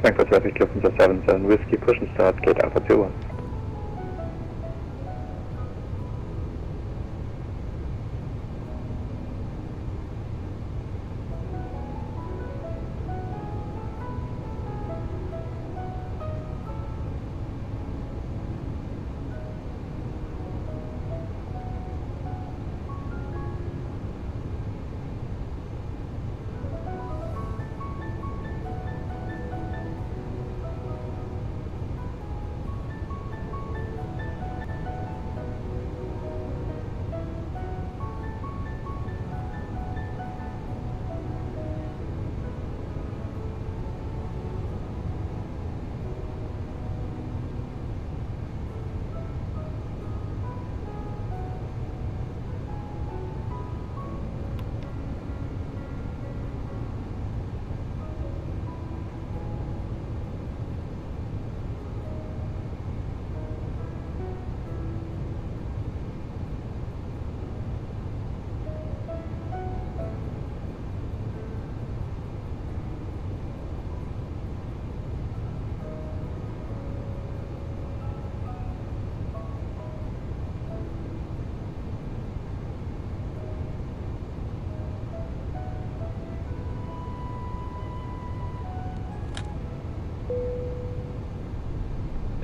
Frankfurt traffic, Lufthansa 77 Whiskey, push and start, gate Alpha 21.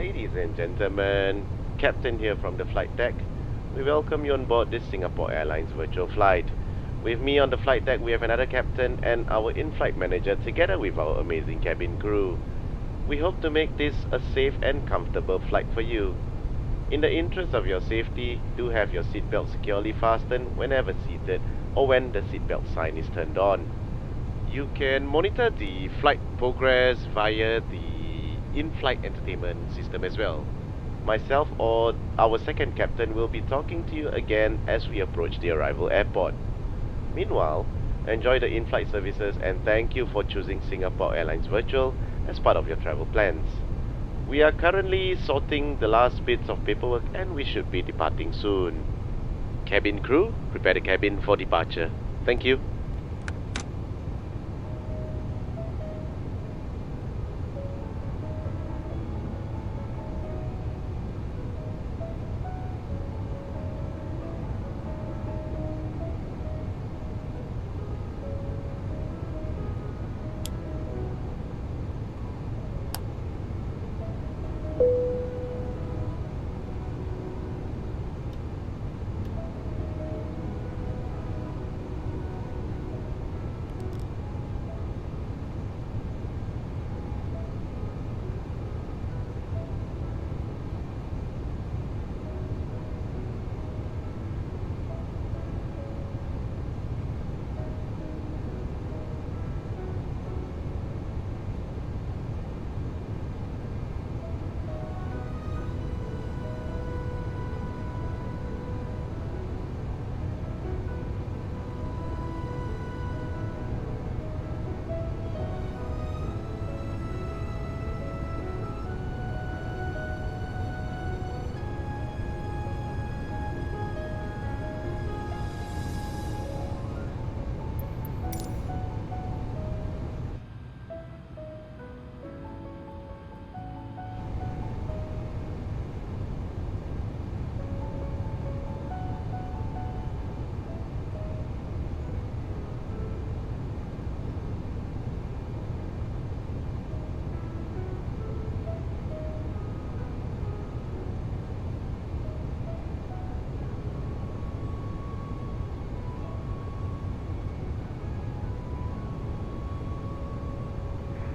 Ladies and gentlemen, Captain here from the flight deck. We welcome you on board this Singapore Airlines virtual flight. With me on the flight deck we have another captain and our in-flight manager together with our amazing cabin crew. We hope to make this a safe and comfortable flight for you. In the interest of your safety, do have your seatbelt securely fastened whenever seated or when the seatbelt sign is turned on. You can monitor the flight progress via the in-flight entertainment system as well. Myself or our second captain will be talking to you again as we approach the arrival airport. Meanwhile, enjoy the in-flight services and thank you for choosing Singapore Airlines Virtual as part of your travel plans. We are currently sorting the last bits of paperwork and we should be departing soon. Cabin crew, prepare the cabin for departure. Thank you.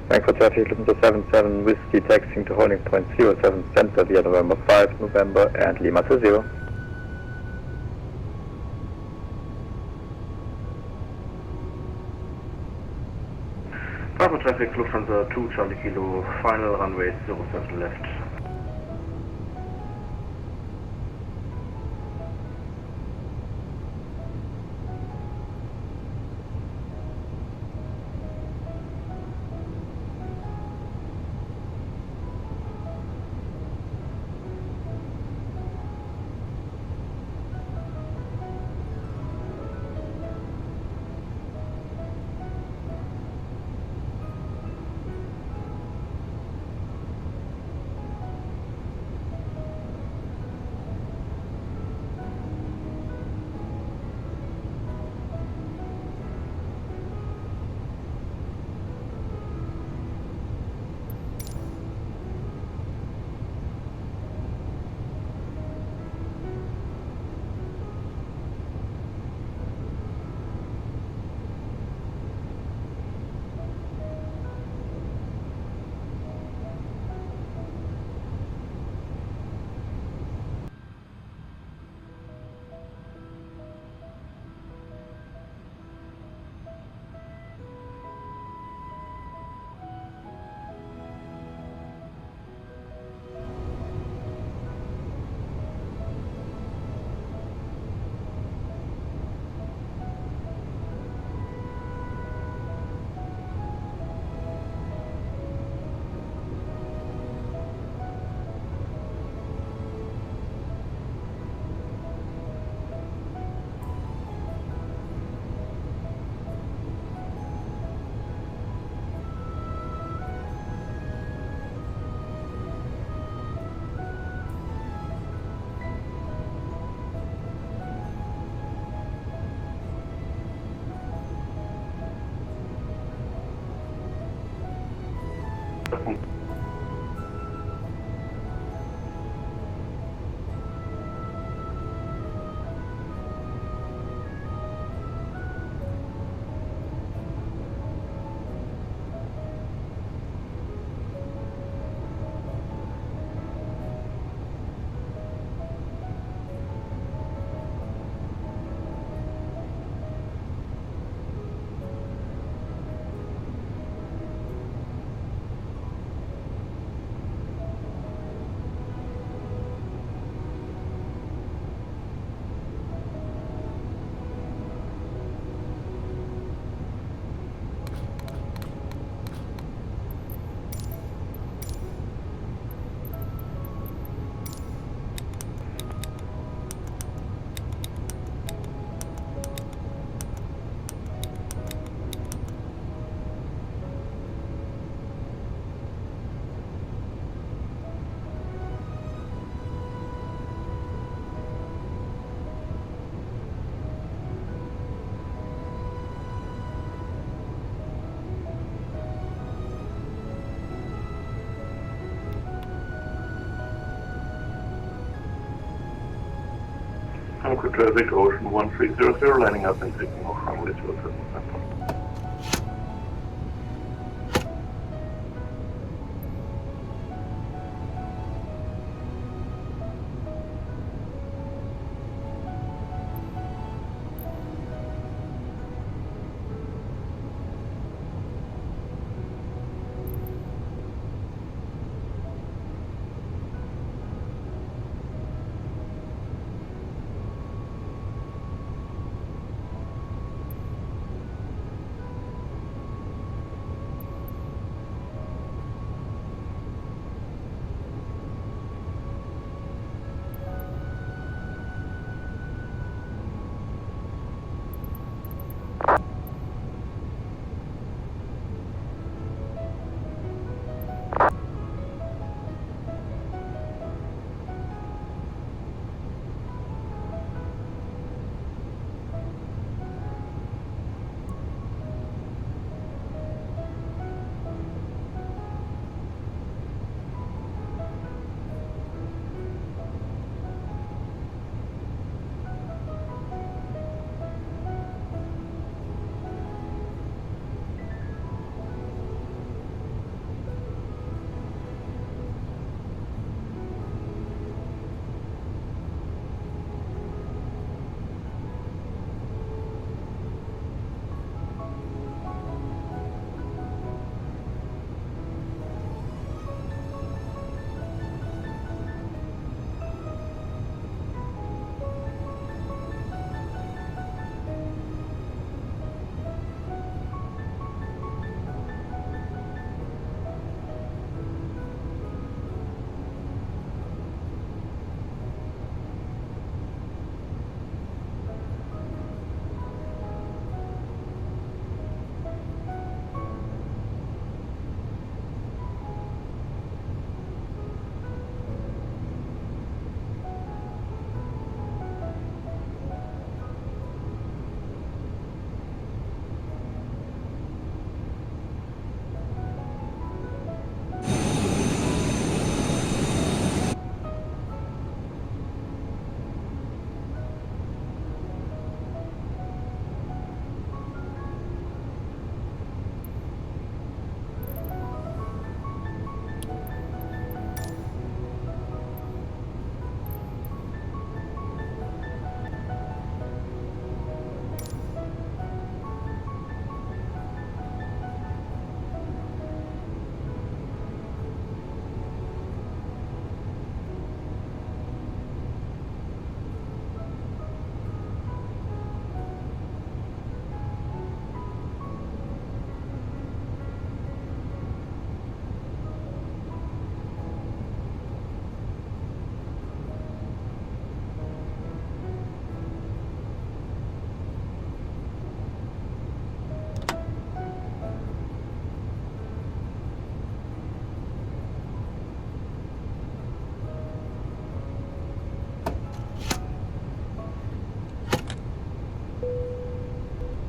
Frankfurt traffic, Lufthansa 77 Whiskey, taxiing to holding point 07 center via November 5, November and Lima 20. Frankfurt traffic, Lufthansa 2 Charlie Kilo, final runway 07 left. Frankfurt traffic, Ocean 1300, lining up and taking off runway 07.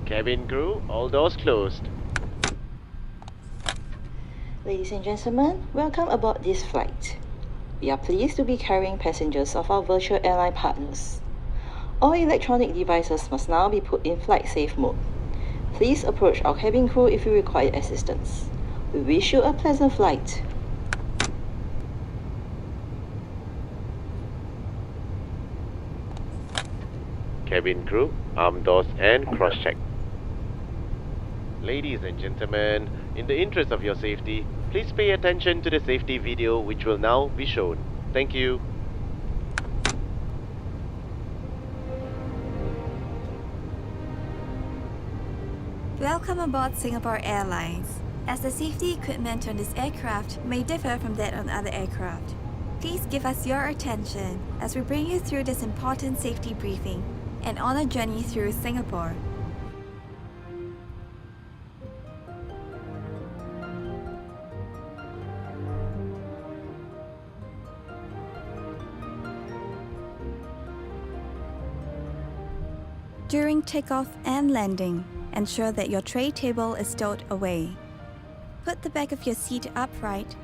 Cabin crew, all doors closed. Ladies and gentlemen, welcome aboard this flight. We are pleased to be carrying passengers of our virtual airline partners. All electronic devices must now be put in flight safe mode. Please approach our cabin crew if you require assistance. We wish you a pleasant flight. Cabin crew, arm doors and cross-check. Ladies and gentlemen, in the interest of your safety, please pay attention to the safety video which will now be shown. Thank you. Welcome aboard Singapore Airlines. As the safety equipment on this aircraft may differ from that on other aircraft, please give us your attention as we bring you through this important safety briefing and on a journey through Singapore. During takeoff and landing, ensure that your tray table is stowed away. Put the back of your seat upright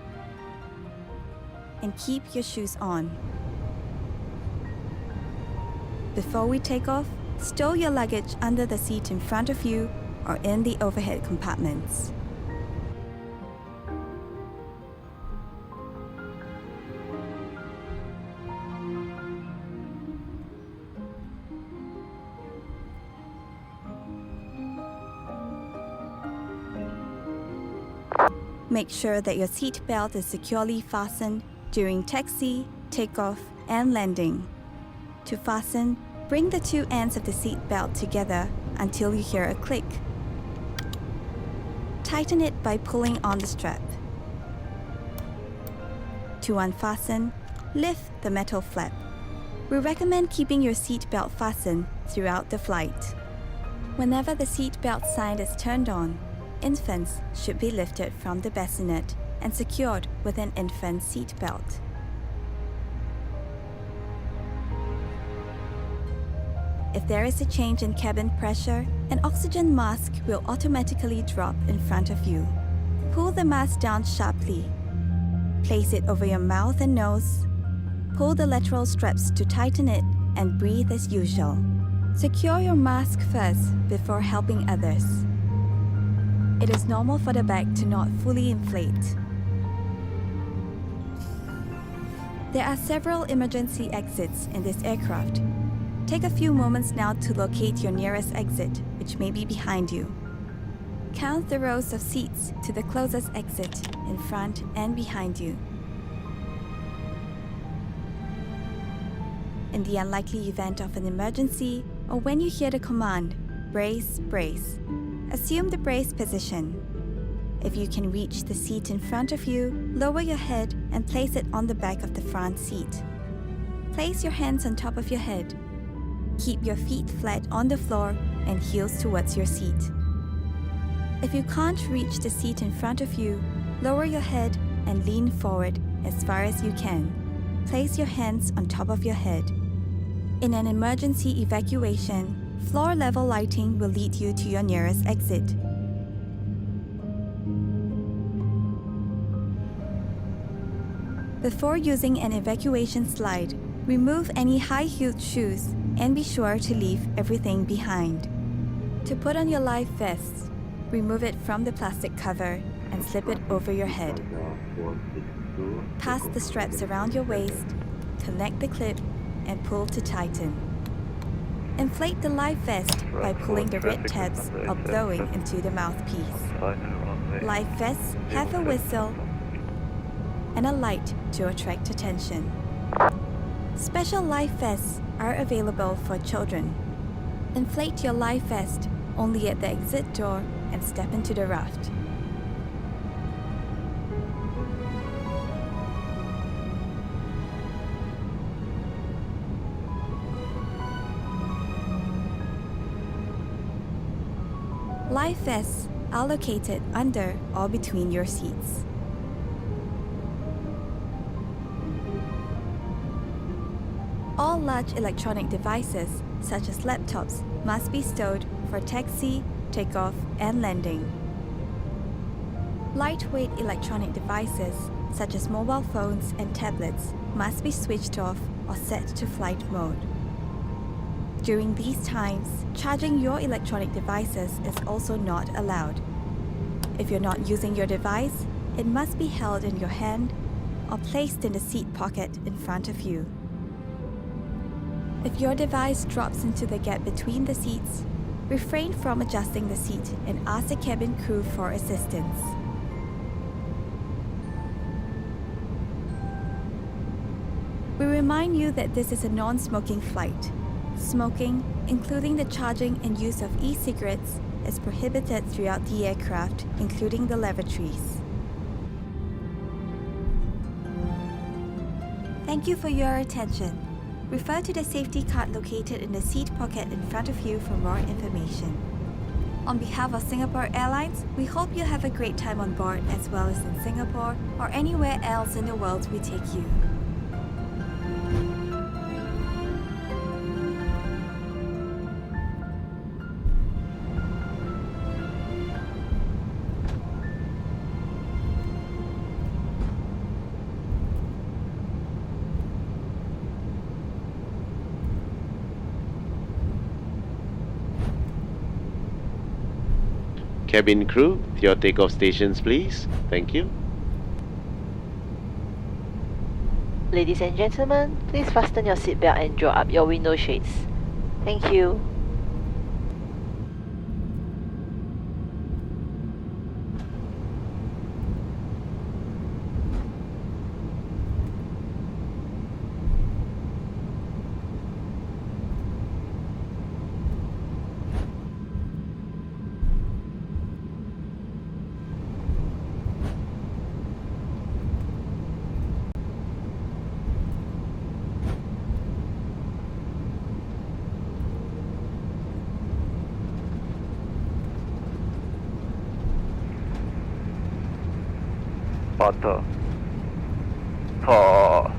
and keep your shoes on. Before we take off, stow your luggage under the seat in front of you or in the overhead compartments. Make sure that your seat belt is securely fastened during taxi, takeoff, and landing. To fasten, bring the two ends of the seat belt together until you hear a click. Tighten it by pulling on the strap. To unfasten, lift the metal flap. We recommend keeping your seat belt fastened throughout the flight. Whenever the seat belt sign is turned on, infants should be lifted from the bassinet and secured with an infant seat belt. If there is a change in cabin pressure, an oxygen mask will automatically drop in front of you. Pull the mask down sharply. Place it over your mouth and nose. Pull the lateral straps to tighten it and breathe as usual. Secure your mask first before helping others. It is normal for the bag to not fully inflate. There are several emergency exits in this aircraft. Take a few moments now to locate your nearest exit, which may be behind you. Count the rows of seats to the closest exit in front and behind you. In the unlikely event of an emergency, or when you hear the command, brace, brace, assume the brace position. If you can reach the seat in front of you, lower your head and place it on the back of the front seat. Place your hands on top of your head. Keep your feet flat on the floor and heels towards your seat. If you can't reach the seat in front of you, lower your head and lean forward as far as you can. Place your hands on top of your head. In an emergency evacuation, floor-level lighting will lead you to your nearest exit. Before using an evacuation slide, remove any high-heeled shoes and be sure to leave everything behind. To put on your life vest, remove it from the plastic cover and slip it over your head. Pass the straps around your waist, connect the clip, and pull to tighten. Inflate the life vest by pulling the red tabs or blowing into the mouthpiece. Life vests have a whistle and a light to attract attention. Special life vests are available for children. Inflate your life vest only at the exit door and step into the raft. Life vests are located under or between your seats. All large electronic devices, such as laptops, must be stowed for taxi, takeoff, and landing. Lightweight electronic devices, such as mobile phones and tablets, must be switched off or set to flight mode. During these times, charging your electronic devices is also not allowed. If you're not using your device, it must be held in your hand or placed in the seat pocket in front of you. If your device drops into the gap between the seats, refrain from adjusting the seat and ask the cabin crew for assistance. We remind you that this is a non-smoking flight. Smoking, including the charging and use of e-cigarettes, is prohibited throughout the aircraft, including the lavatories. Thank you for your attention. Refer to the safety card located in the seat pocket in front of you for more information. On behalf of Singapore Airlines, we hope you have a great time on board as well as in Singapore or anywhere else in the world we take you. Cabin crew, your takeoff stations please. Thank you. Ladies and gentlemen, please fasten your seatbelt and draw up your window shades. Thank you. Butter. Pa.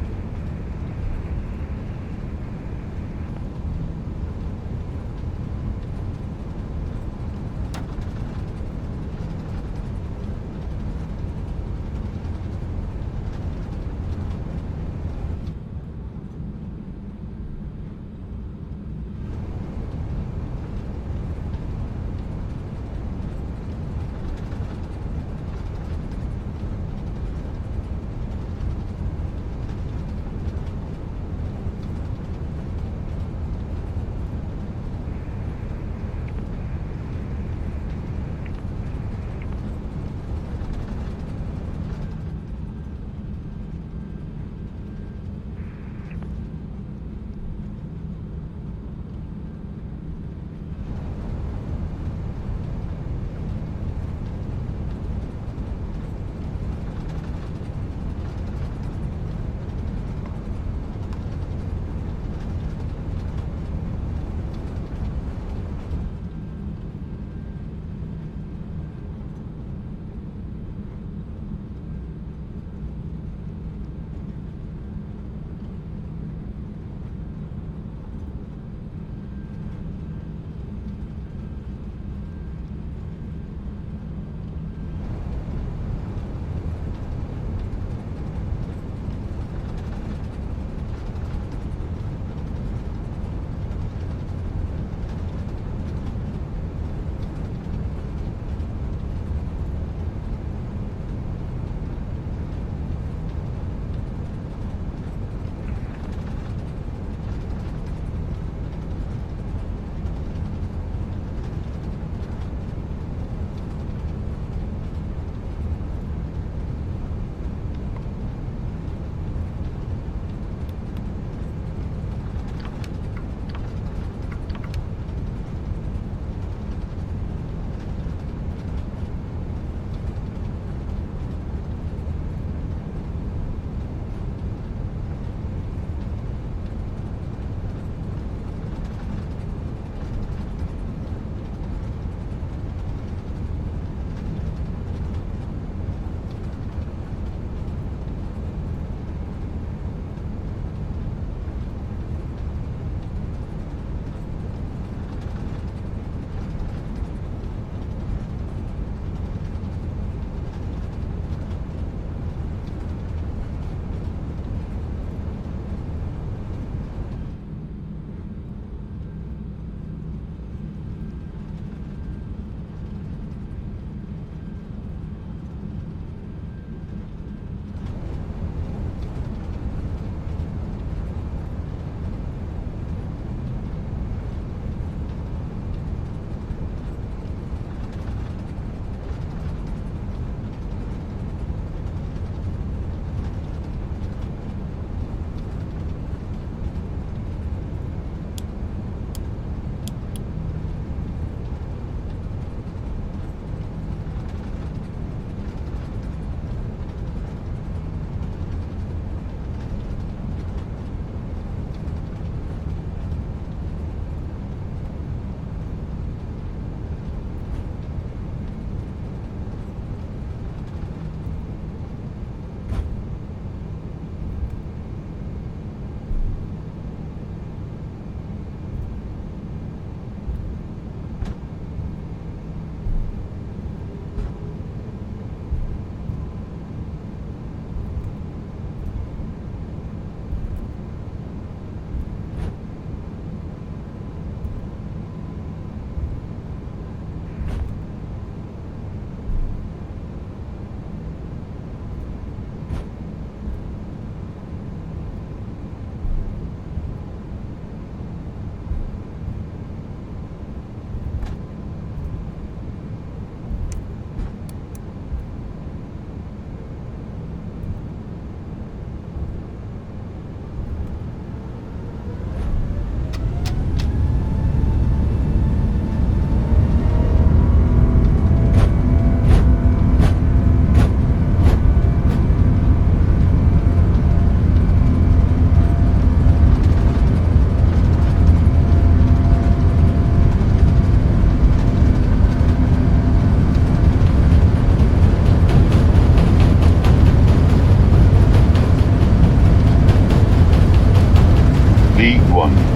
1.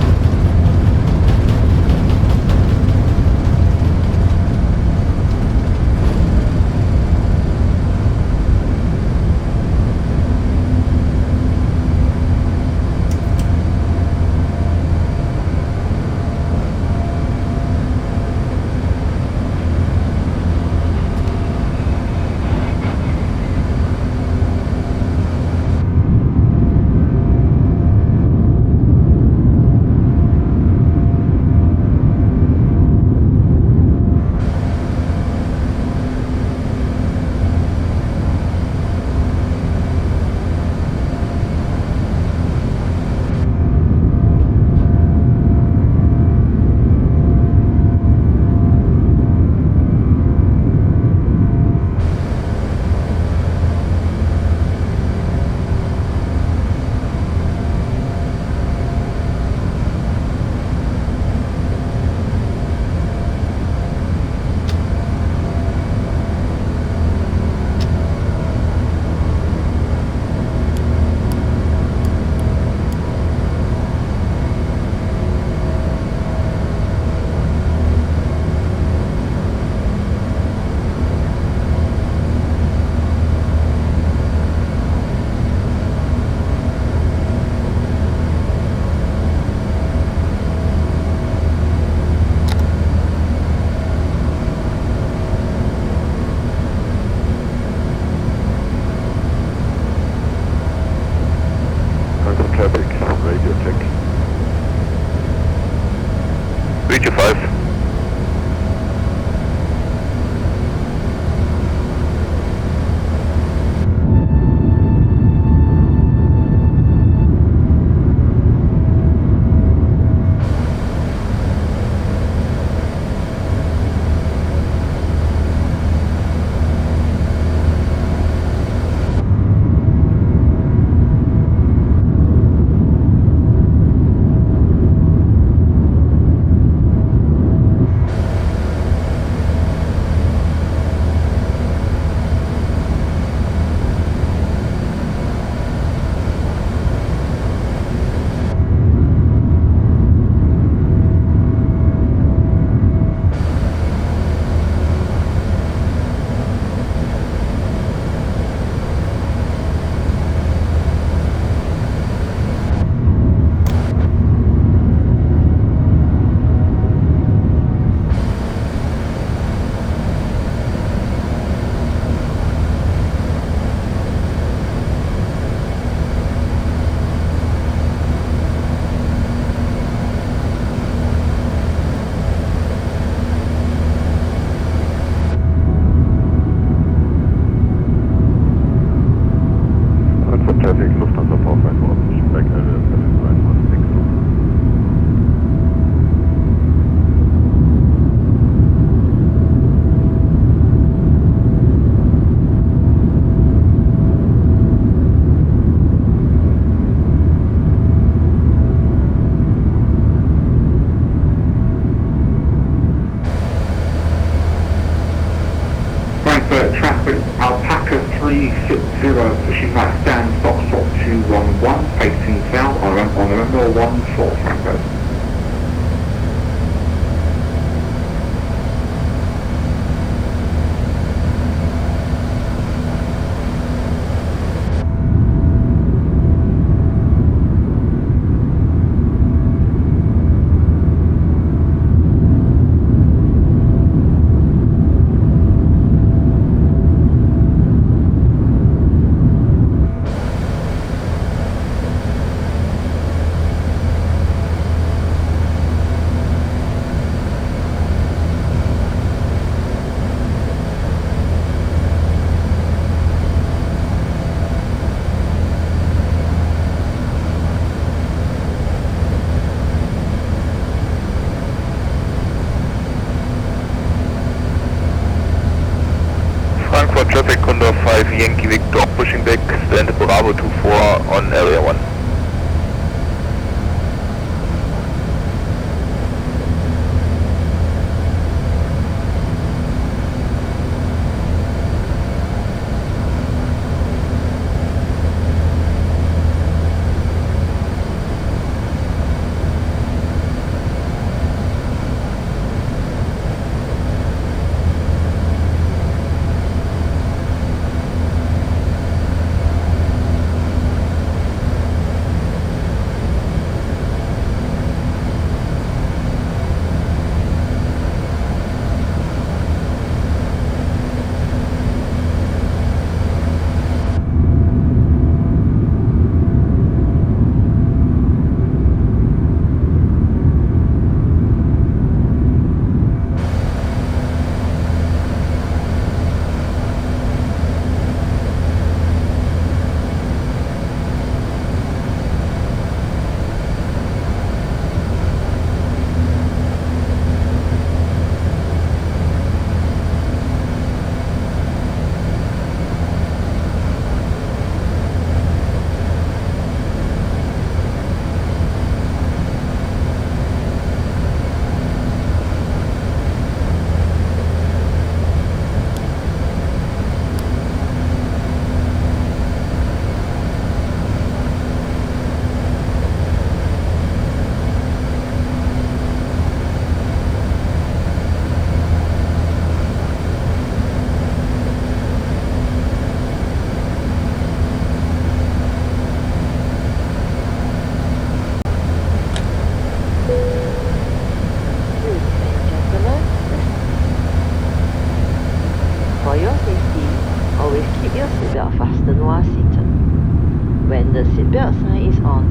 Radio check. 325. Alpaca 360, pushing back stand, Foxtrot 211, facing south on November 14 Frankfurt. Frankfurt traffic Condor 5 Yankee Victor pushing back, stand Bravo 24 on area 1. always keep your seatbelt fastened while seated. When the seatbelt sign is on,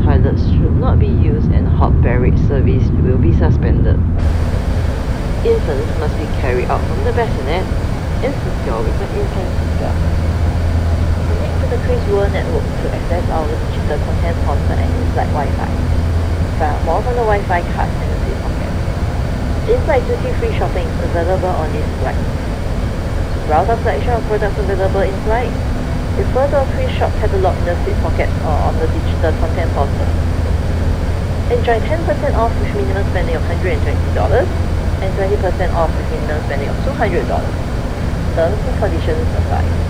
toilets should not be used and hot beverage service will be suspended. Infants must be carried out from the bassinet and secured with an infant seatbelt. Connect to the Traceworld network to access our digital content portal and in-flight Wi-Fi. Find out more from the Wi-Fi card in the seat pocket. In-flight duty-free shopping is available on this flight. To browse a selection of products available in flight, refer to a free shop catalogue in the seat pocket or on the digital content portal. Enjoy 10% off with minimum spending of $120 and 20% off with minimum spending of $200. Terms and conditions apply.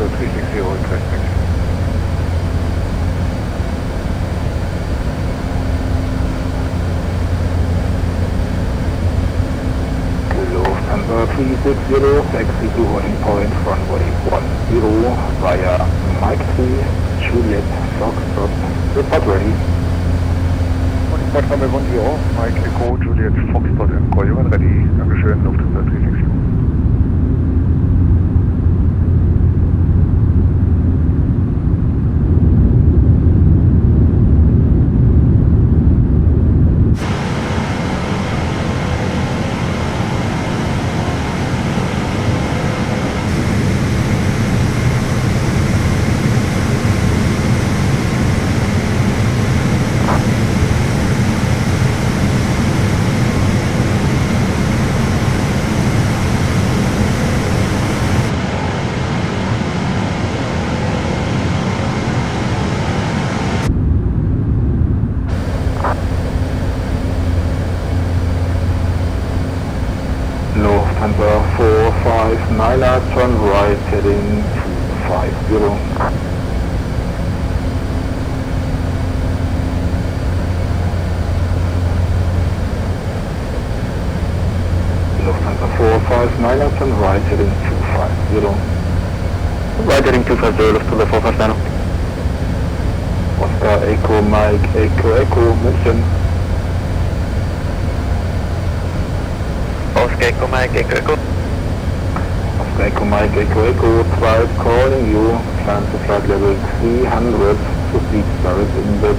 360 request taxi. Lufthansa 360, taxi to holding point runway 10 via Mike 3, Juliet, Foxtrot, report ready. Holding point runway 10, Mike Echo, Juliet, Foxtrot and Koyovan ready. Dankeschön, Lufthansa 360. Lufthansa 459er, turn right heading 250. Lufthansa 459er, turn right heading 250. Right heading 250, Lufthansa 459. Oscar Echo Mike Echo München. Oscar Echo Mike Echo. Oscar Echo Mike Echo, tried calling you, climb to flight level 300 to speed direct index.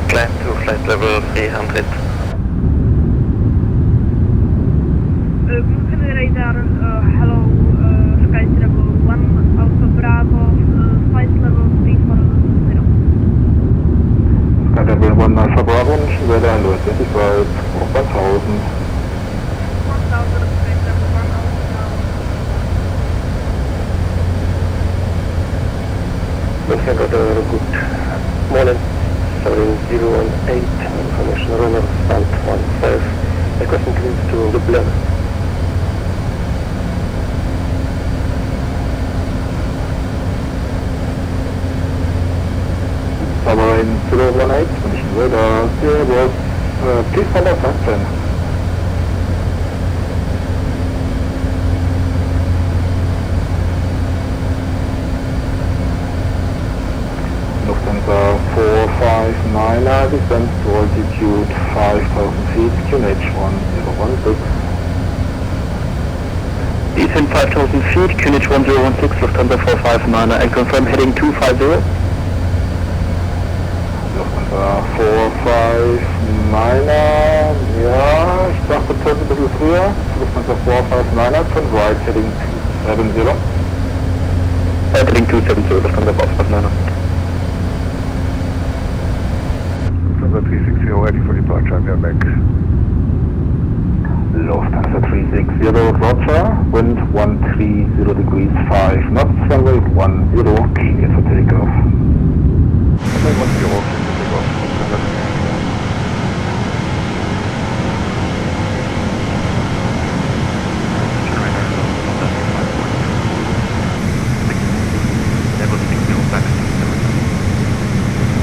Climb to flight level 300. München radar, hello, Sky Travel 1, Alpha Bravo, flight level 340. Sky Travel 1 Alpha Bravo, radar low 25, 1000. 1000, Sky Travel 1 Alpha Bravo. Lufthansa got a good morning. 7018, information runner, stand 15. Requesting clearance to Dublin. Sovereign 018, München radar, there was, please follow Vatsim. Lufthansa 459er, descent to altitude 5000 feet, QNH 1016. Descent 5000 feet, QNH 1016, Lufthansa 459er, and confirm heading 250. Lufthansa 459er, ja, ich dachte kurz ein bisschen früher. Lufthansa 459er, turn right heading 270. Right heading 270, Lufthansa 459er. Lufthansa 360 ready for departure, we are back. Lufthansa 360, roger, wind 130 degrees 5 knots, runway 10, clear for takeoff. Runway 10, clear for takeoff.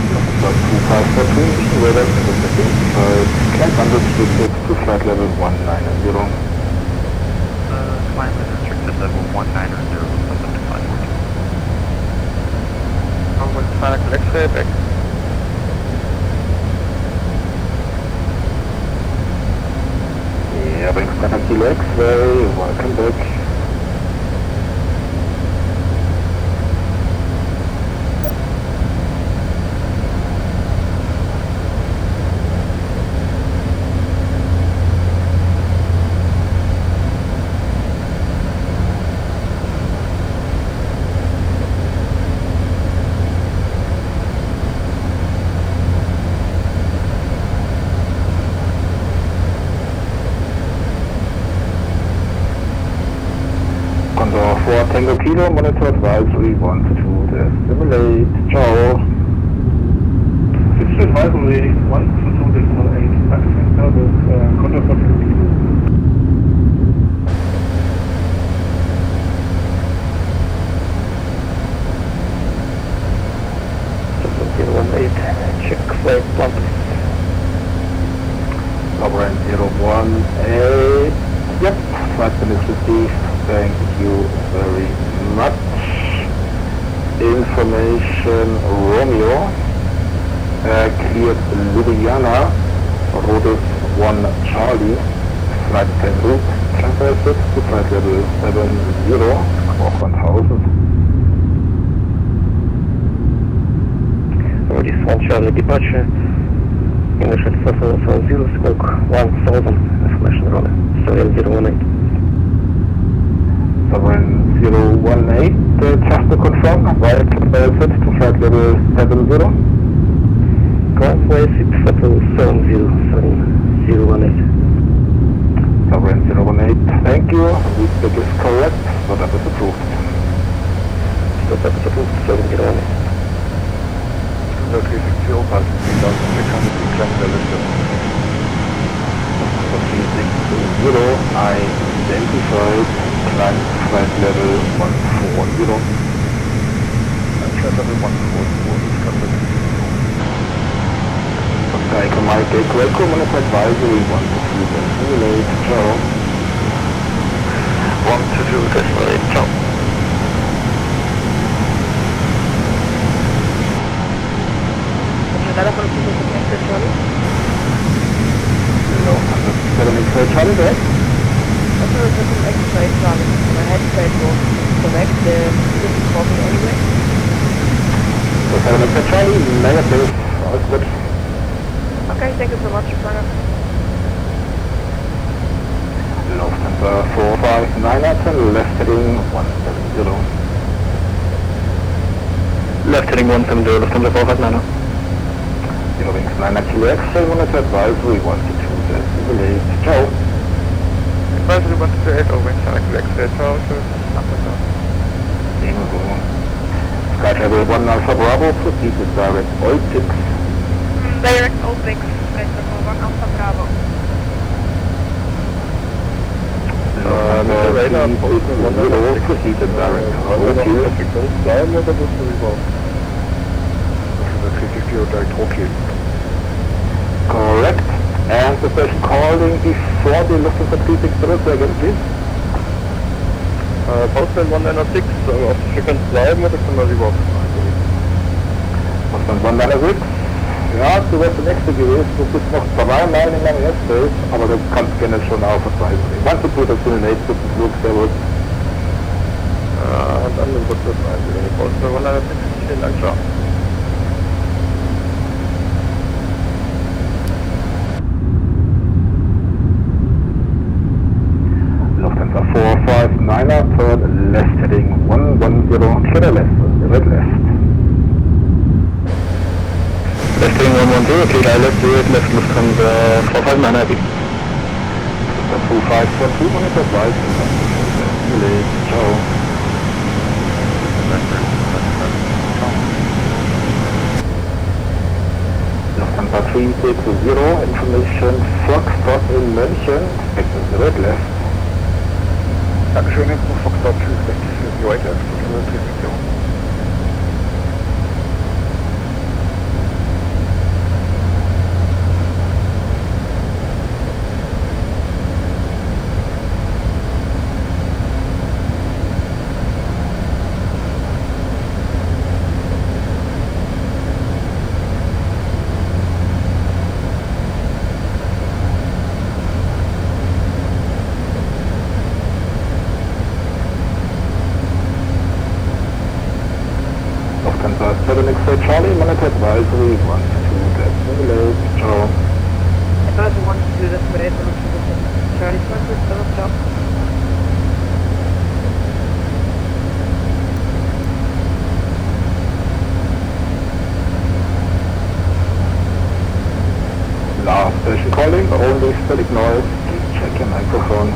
Lufthansa 2542, radar intercepting side, climb 100 to flight level 190. Climb restricted level 190, Lufthansa 2542. Final X-ray, back. Yeah, Bank Kilo X-ray, welcome back. Condor 4 Tango Kilo, monitor advisory 1 to 2, simulate, ciao. It's advisory 1 to 2, decimal 8, Pakistan service, Condor 4 Tango Kilo. information Romeo, cleared Ljubljana, Rhodes 1 Charlie, flight plan route, transfer 6 to flight level 70, squawk 1000. Rhodes 1 Charlie departure, English at 4070, squawk 1000, information runner, Sovereign 018. Sovereign 018, just to confirm, via transfer set to flight level 70. Convoy 670, 018. Sovereign 018, thank you. Route is correct, start is approved. Start is approved, 718. 360, pass 3600, climb the list. 360, identified, climb flight level 140. Flight level 144, this comes Skyco Mike, welcome on advisory 122, simulate, ciao. 122, destinate, ciao. Hello, 7 Charlie there? X-ray Charlie. My headset was correct, didn't call me anyway. So 7 Charlie, negative, alles gut. Okay, thank you so much, Frank. Lufthansa 459, left heading 170. Left heading 170, Lufthansa 459. Wings 9 Kilo X-ray, monitor advisory 122, simulate, ciao. Advisory 128, over wings 9 Kilo X-ray, ciao, Africa. Sky Travel 1 Alpha Bravo, proceed with direct Olpix. Direct Olpix, Sky Travel 1 Alpha Bravo. Proceed with direct Olpix. 360, direct Hochkiel. Correct. And the person calling before the Lufthansa 360 again, please. Postman 196, auf die Frequenz bleiben oder können wir sie überhaupt Postman 196. Ja, du wärst der Nächste gewesen. Du bist noch zweimal in meinem Airspace, aber du kannst gerne schon auf Advisory. 122, das sind 8, guten Flug, servus. dann wird das Advisory. Postman 196, vielen Dank, ciao. Lufthansa 459er, turn left heading 110, clear left, red left. Left heading 110, clear left, red left, Lufthansa 459er. Lufthansa 2542, monitor advice, late, ciao. Lufthansa 360, information, Foxtrot in München, expected red left. Dankeschön, Info Foxtrot 360, heute, Lufthansa 360. Lufthansa 7XA Charlie, monitor advisory 122, simulate, ciao. Advisor 122, that's my Lufthansa Charlie 27, ciao. Last station calling, only static noise, please check your microphone.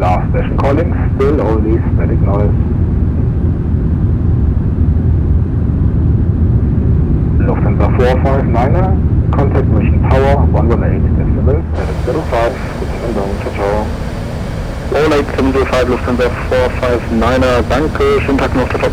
Last station calling, still only static noise. Lufthansa 459er, contact Mission Tower 118.705, guten Abend, ciao, ciao. 18705, Lufthansa 459er, danke, schönen Tag noch, ciao.